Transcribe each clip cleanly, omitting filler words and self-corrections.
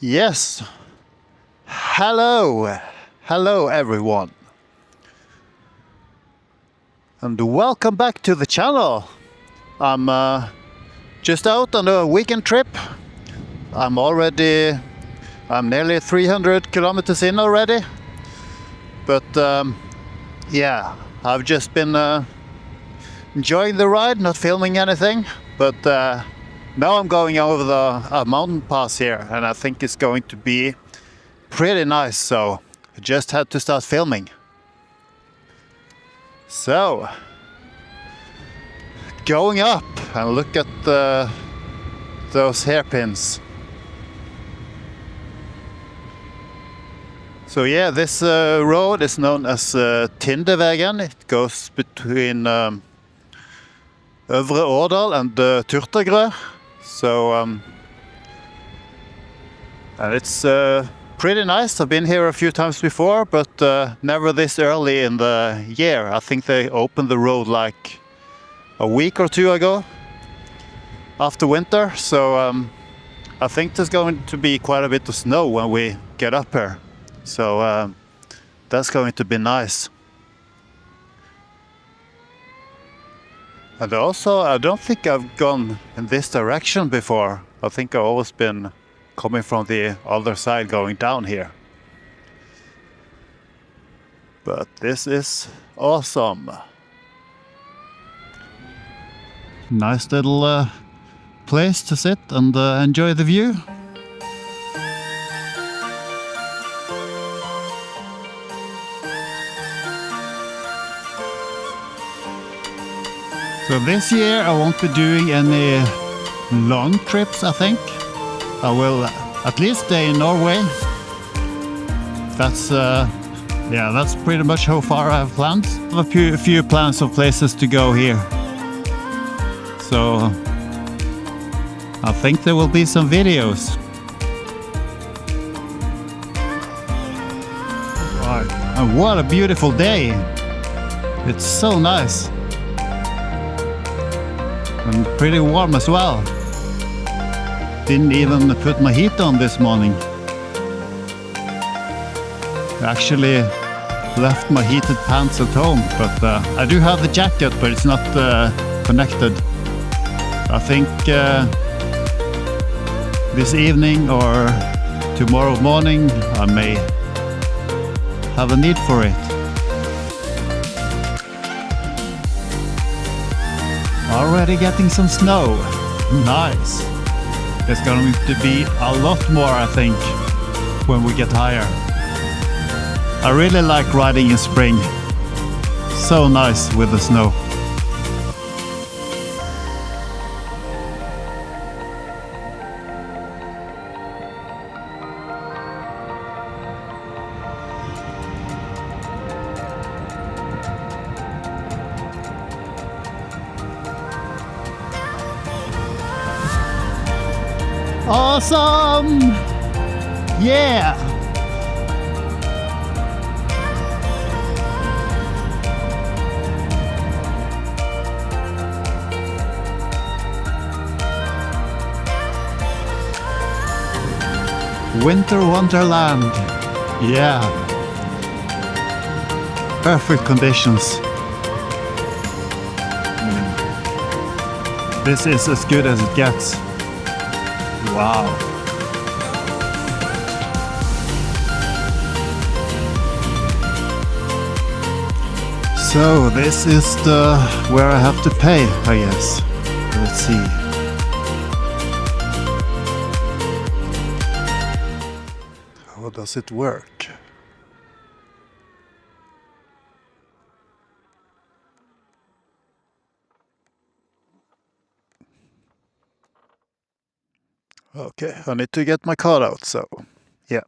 Yes. Hello. Hello everyone. And welcome back to the channel. I'm just out on a weekend trip. I'm nearly 300 kilometers in already. But yeah, I've just been enjoying the ride, not filming anything. But now I'm going over the mountain pass here, and I think it's going to be pretty nice, so I just had to start filming. So, going up and look at those hairpins. So yeah, this road is known as Tindevegen. It goes between Øvre Årdal and Turtegrø. So, and it's pretty nice. I've been here a few times before, but never this early in the year. I think they opened the road like a week or two ago after winter. So I think there's going to be quite a bit of snow when we get up here. So that's going to be nice. And also, I don't think I've gone in this direction before. I think I've always been coming from the other side going down here. But this is awesome. Nice little place to sit and enjoy the view. So this year I won't be doing any long trips, I think. I will at least stay in Norway. That's yeah, that's pretty much how far I have planned. I have a few plans of places to go here. So I think there will be some videos. Right. And what a beautiful day. It's so nice. And pretty warm as well. Didn't even put my heat on this morning. I actually left my heated pants at home, but I do have the jacket, but it's not connected. I think this evening or tomorrow morning I may have a need for it. Already getting some snow. Nice. There's going to be a lot more, I think, when we get higher. I really like riding in spring. So nice with the snow. Awesome! Yeah! Winter Wonderland. Yeah. Perfect conditions. This is as good as it gets. Wow. So this is where I have to pay, I guess. Let's see. How does it work? Okay, I need to get my card out, so yeah.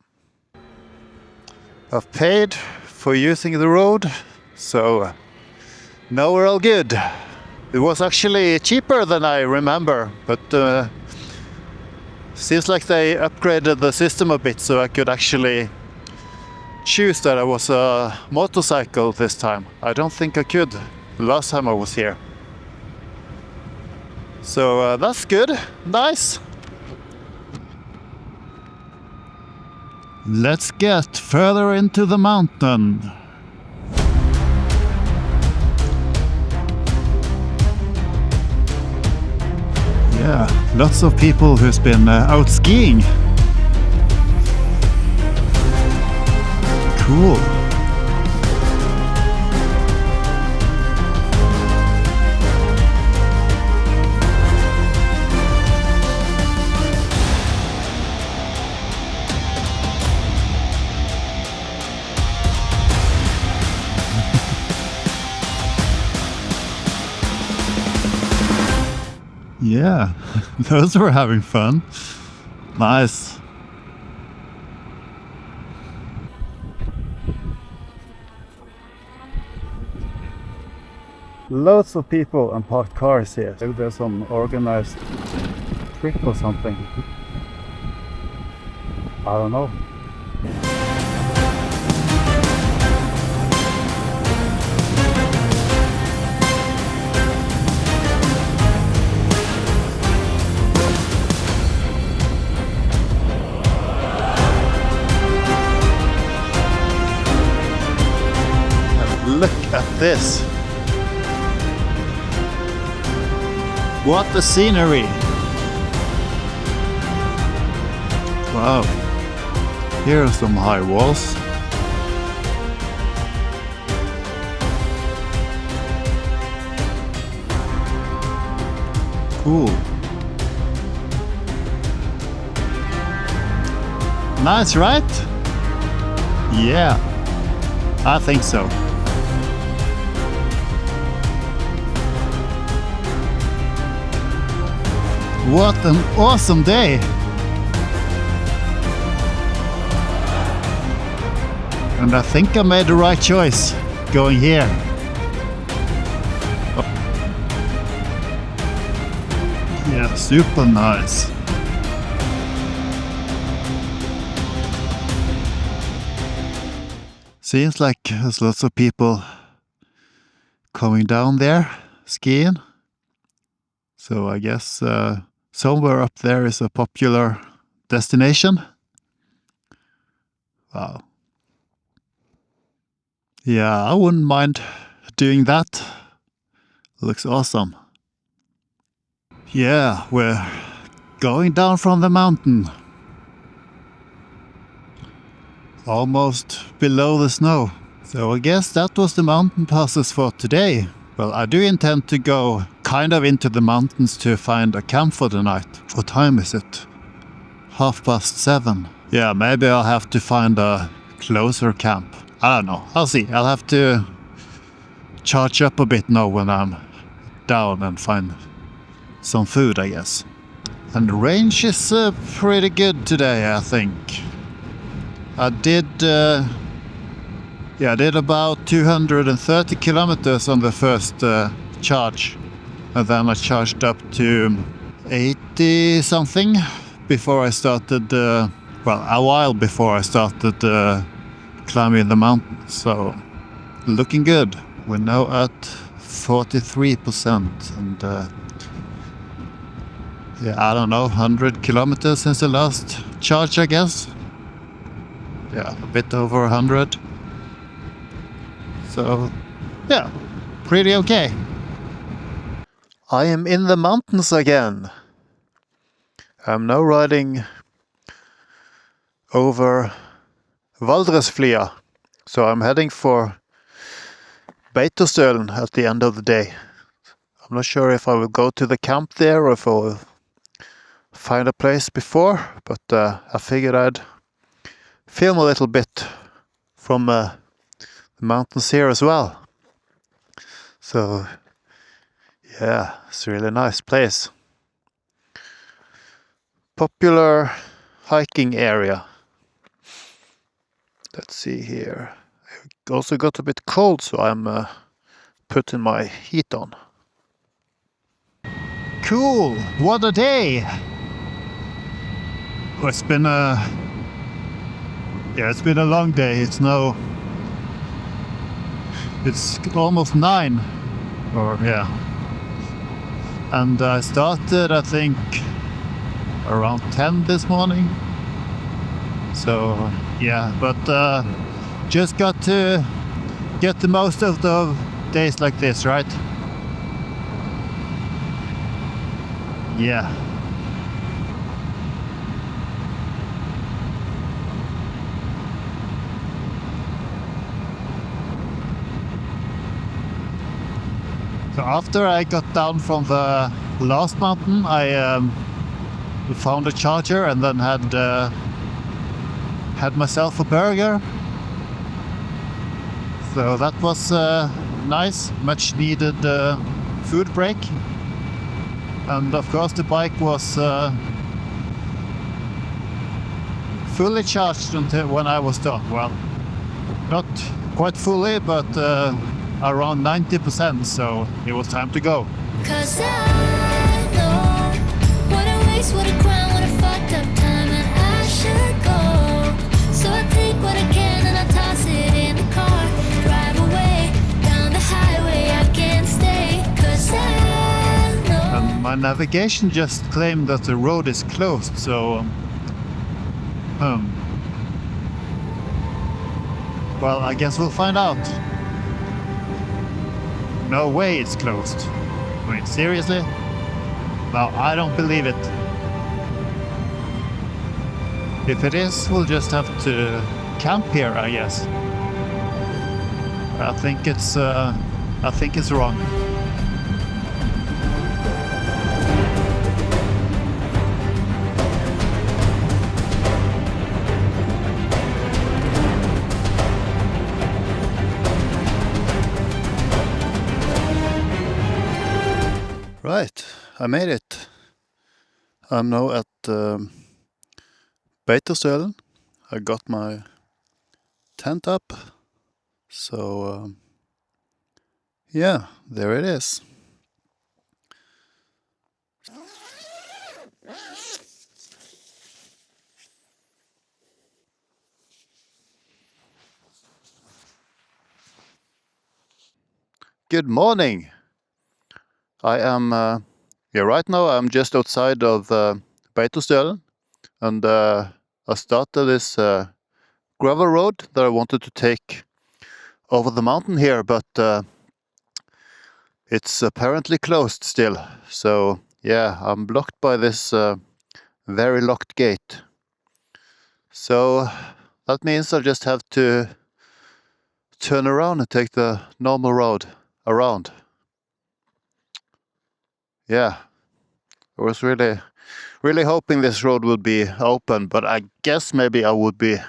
I've paid for using the road, so now we're all good. It was actually cheaper than I remember, but seems like they upgraded the system a bit so I could actually choose that I was a motorcycle this time. I don't think I could the last time I was here. So that's good, nice. Let's get further into the mountain. Yeah, lots of people who's been out skiing. Cool. Yeah, those were having fun. Nice. Loads of people and parked cars here. Maybe there's some organized trip or something. I don't know. Look at this. What a scenery. Wow. Here are some high walls. Cool. Nice, right? Yeah, I think so. What an awesome day! And I think I made the right choice going here. Oh. Yeah, super nice. Seems like there's lots of people coming down there skiing. So I guess somewhere up there is a popular destination. Wow. Yeah, I wouldn't mind doing that. Looks awesome. Yeah, we're going down from the mountain. Almost below the snow. So I guess that was the mountain passes for today. Well, I do intend to go kind of into the mountains to find a camp for the night. What time is it? 7:30. Yeah, maybe I'll have to find a closer camp. I don't know. I'll see. I'll have to charge up a bit now when I'm down and find some food, I guess. And the range is pretty good today, I think. I did about 230 kilometers on the first charge, and then I charged up to 80 something before I started, a while before I started climbing the mountain. So looking good. We're now at 43%, and I don't know, 100 kilometers since the last charge, I guess. Yeah, a bit over 100. So, yeah, pretty okay. I am in the mountains again. I'm now riding over Valdresflye. So I'm heading for Beitostølen at the end of the day. I'm not sure if I will go to the camp there or if I will find a place before, but I figured I'd film a little bit from the mountains here as well. So yeah, it's a really nice place. Popular hiking area. Let's see here. It also got a bit cold, so I'm putting my heat on. Cool! What a day! Well, it's been a long day. It's almost 9, and I started, I think, around 10 this morning. So yeah, but just got to get the most of the days like this, right? Yeah. So after I got down from the last mountain, I found a charger and then had myself a burger. So that was nice, much needed food break. And of course the bike was fully charged until when I was done. Well, not quite fully, but around 90%, so it was time to go. 'Cause I know what a waste, what a crime, what a fucked up time, and I should go. So I take what I can and I toss it in the car, drive away down the highway, I can't stay. 'Cause I know. And my navigation just claimed that the road is closed, so well, I guess we'll find out. No way it's closed. Wait, seriously? No, I don't believe it. If it is, we'll just have to camp here, I guess. I think it's wrong. Right, I made it. I'm now at Valdresflye. I got my tent up. So yeah, there it is. Good morning. I am right now I'm just outside of Valdresflye, and I started this gravel road that I wanted to take over the mountain here, but it's apparently closed still. So yeah, I'm blocked by this very locked gate. So that means I just have to turn around and take the normal road around. Yeah, I was really hoping this road would be open, but I guess maybe I would be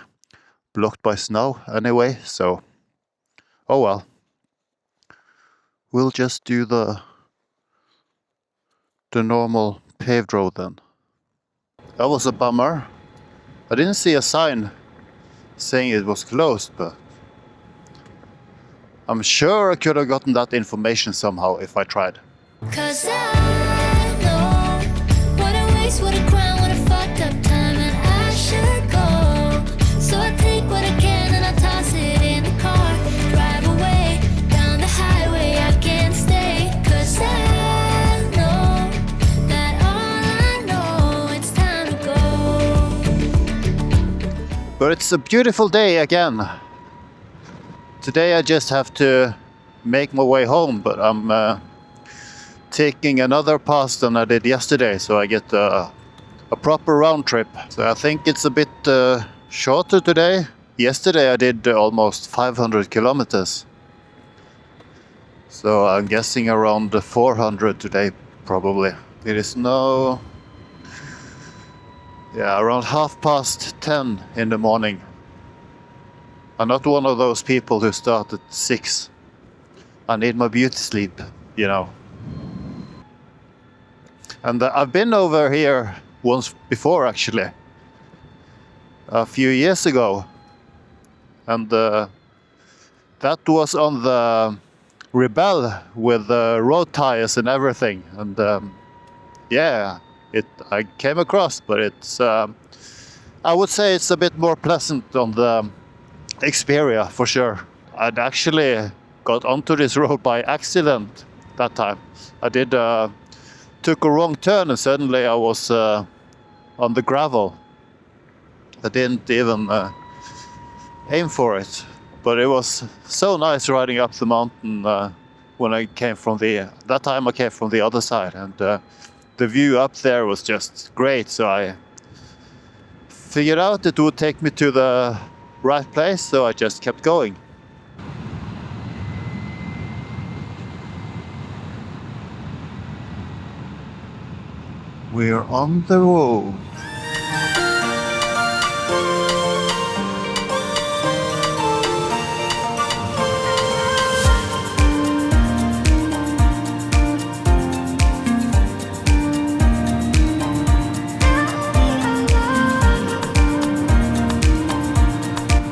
blocked by snow anyway, so oh well. We'll just do the normal paved road then. That was a bummer. I didn't see a sign saying it was closed, but I'm sure I could have gotten that information somehow if I tried. 'Cause I know what a waste, what a crime, what a fucked up time, and I should go. So I take what I can and I toss it in the car, drive away down the highway, I can't stay. 'Cause I know that all I know, it's time to go. But it's a beautiful day again. Today I just have to make my way home, but I'm taking another pass than I did yesterday, so I get a proper round trip. So I think it's a bit shorter today. Yesterday I did almost 500 kilometers. So I'm guessing around 400 today, probably. It is now, yeah, around 10:30 in the morning. I'm not one of those people who start at 6. I need my beauty sleep, you know. And I've been over here once before, actually, a few years ago. And that was on the Rebel with road tires and everything. And yeah, I came across, but it's I would say it's a bit more pleasant on the Experia for sure. I'd actually got onto this road by accident that time. I took a wrong turn and suddenly I was on the gravel. I didn't even aim for it, but it was so nice riding up the mountain when I came from that time I came from the other side, and the view up there was just great, so I figured out it would take me to the right place, so I just kept going. We're on the road.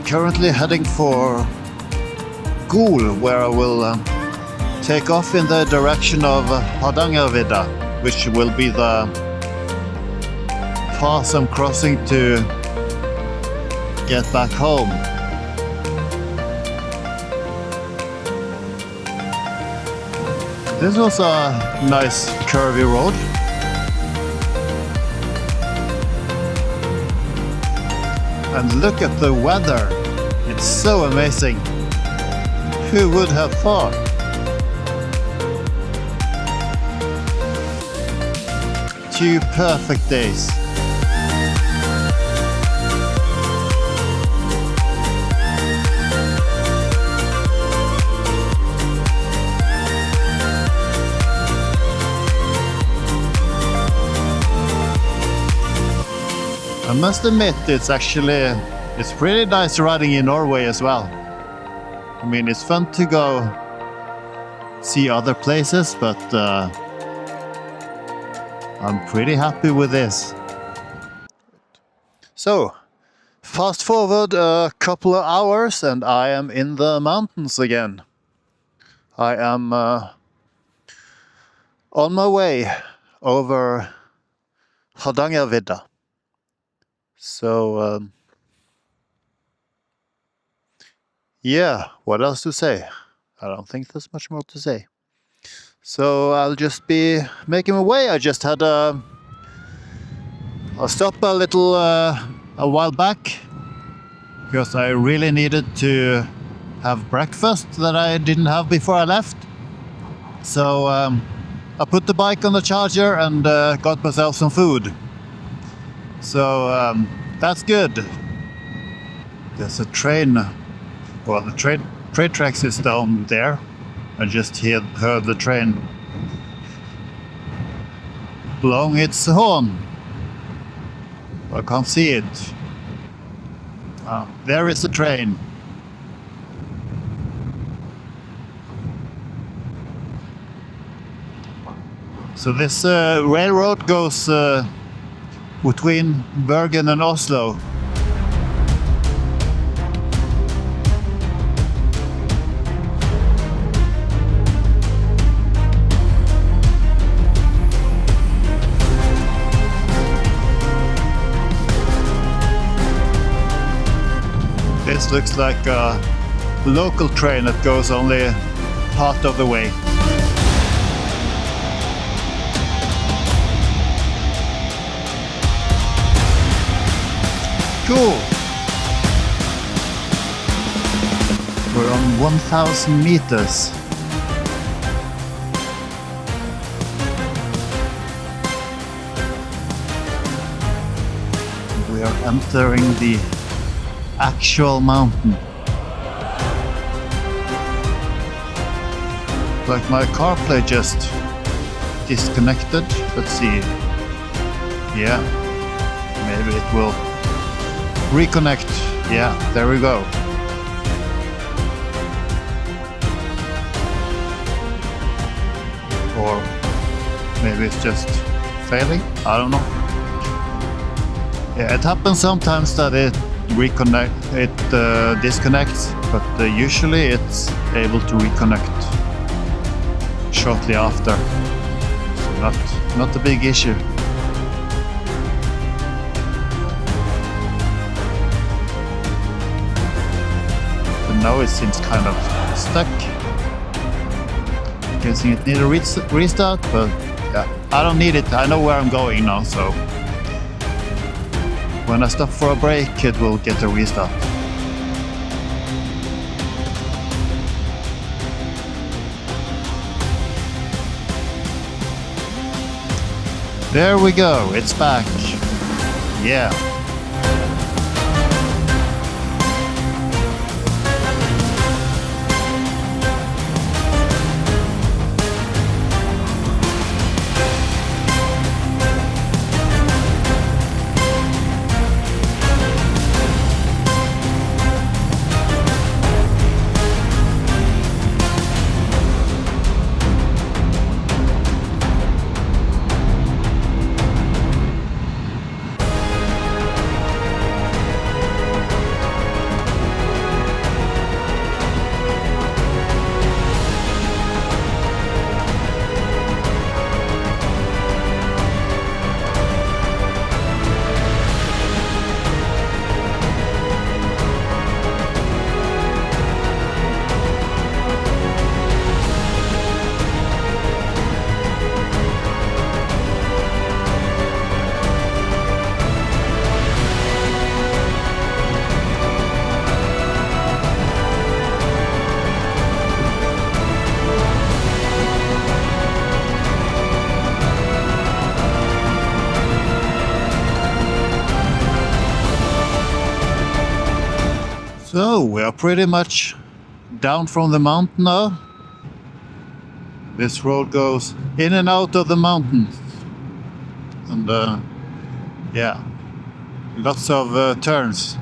Currently heading for Gol, where I will take off in the direction of Hardangervidda, which will be the pass I'm crossing to get back home. This was a nice curvy road. And look at the weather. It's so amazing. Who would have thought? Two perfect days. I must admit, it's pretty nice riding in Norway as well. I mean, it's fun to go see other places, but I'm pretty happy with this. So, fast forward a couple of hours and I am in the mountains again. I am on my way over Hardangervidda. So, yeah, what else to say? I don't think there's much more to say. So I'll just be making my way. I just had a stop a while back because I really needed to have breakfast that I didn't have before I left. So I put the bike on the charger and got myself some food. So that's good. There's a train. Well, the train tracks is down there. I just heard the train blowing its horn. I can't see it. There is the train. So this railroad goes between Bergen and Oslo. This looks like a local train that goes only part of the way. Cool! We're on 1,000 meters. We are entering the actual mountain. Like my CarPlay just disconnected. Let's see. Yeah, maybe it will reconnect. Yeah, there we go. Or maybe it's just failing. I don't know. Yeah, it happens sometimes that it disconnects, but usually it's able to reconnect shortly after. So not a big issue. But now it seems kind of stuck. Guessing it needs a restart, but yeah, I don't need it. I know where I'm going now, so When I stop for a break, it will get a restart. There we go, it's back. Yeah. So we are pretty much down from the mountain now. This road goes in and out of the mountains. And yeah, lots of turns.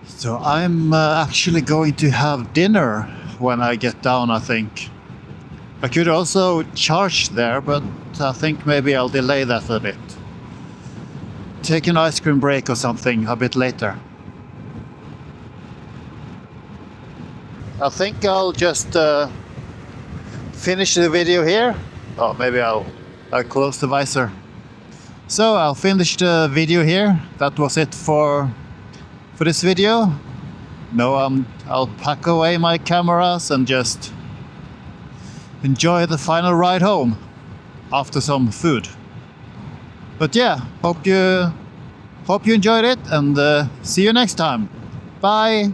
So I'm actually going to have dinner when I get down, I think. I could also charge there, but I think maybe I'll delay that a bit. Take an ice cream break or something a bit later. I think I'll just finish the video here. Oh, maybe I'll close the visor. So I'll finish the video here. That was it for this video. Now I'll pack away my cameras and just enjoy the final ride home after some food. But yeah, hope you enjoyed it, and see you next time. Bye!